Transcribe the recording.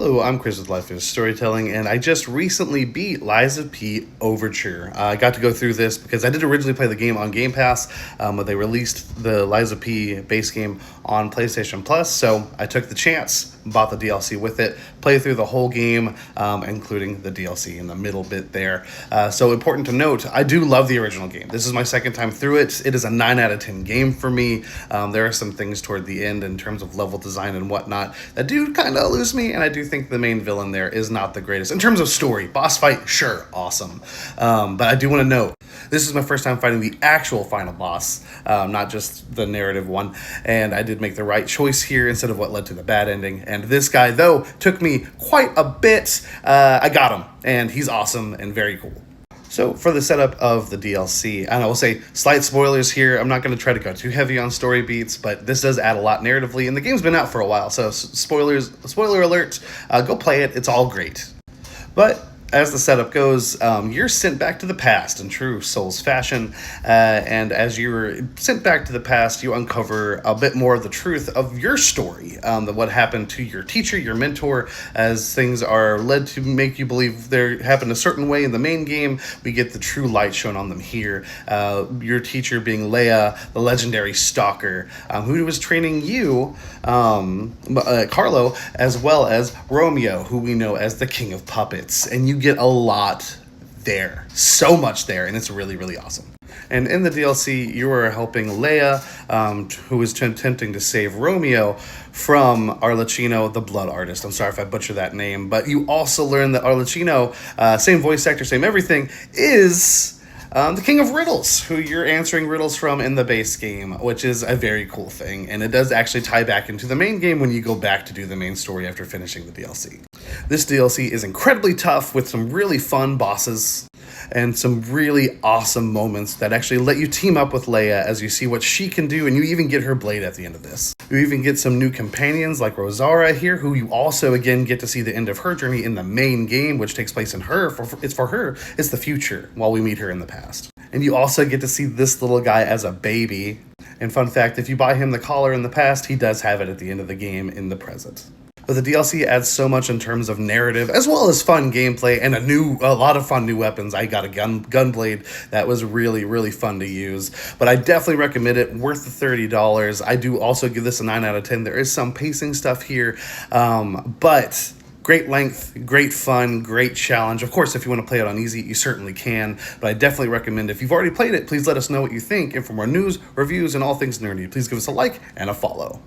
Hello, I'm Chris with Life is Storytelling, and I just recently beat Lies of P Overture. I got to go through this because I did originally play the game on Game Pass, but they released the Lies of P base game on PlayStation Plus, so I took the chance, bought the DLC with it, played through the whole game, including the DLC in the middle bit there. So important to note, I do love the original game. This is my second time through it. It is a 9 out of 10 game for me. There are some things toward the end in terms of level design and whatnot that do kind of lose me, and I do think the main villain there is not the greatest. In terms of story, boss fight, sure, awesome. But I do want to note, this is my first time fighting the actual final boss, not just the narrative one, and I did make the right choice here instead of what led to the bad ending. And this guy, though, took me quite a bit. I got him, and he's awesome and very cool. So for the setup of the DLC, and I will say slight spoilers here. I'm not going to try to go too heavy on story beats, but this does add a lot narratively, and the game's been out for a while, so spoiler alert, go play it. It's all great. But as the setup goes, you're sent back to the past in true Souls fashion, and as you're sent back to the past, you uncover a bit more of the truth of your story, what happened to your teacher, your mentor, as things are led to make you believe they happened a certain way in the main game. We get the true light shown on them here. Your teacher being Leia, the legendary stalker, who was training you, Carlo, as well as Romeo, who we know as the king of puppets, and you get a lot there, so much there, and it's really, really awesome. And in the DLC, you are helping Leia, who is attempting to save Romeo from Arlecchino, the blood artist. I'm sorry if I butcher that name, but you also learn that Arlecchino, same voice actor, same everything, is the king of riddles, who you're answering riddles from in the base game, which is a very cool thing, and it does actually tie back into the main game when you go back to do the main story after finishing the DLC. This DLC is incredibly tough with some really fun bosses and some really awesome moments that actually let you team up with Leia as you see what she can do, and you even get her blade at the end of this. You even get some new companions like Rosara here, who you also again get to see the end of her journey in the main game, which takes place in her. It's the future while we meet her in the past. And you also get to see this little guy as a baby. And fun fact, if you buy him the collar in the past, he does have it at the end of the game in the present. But the DLC adds so much in terms of narrative, as well as fun gameplay and a lot of fun new weapons. I got a gunblade that was really, really fun to use. But I definitely recommend it, worth the $30. I do also give this a 9 out of 10. There is some pacing stuff here, but great length, great fun, great challenge. Of course, if you want to play it on easy, you certainly can, but I definitely recommend, if you've already played it, please let us know what you think. And for more news, reviews, and all things nerdy, please give us a like and a follow.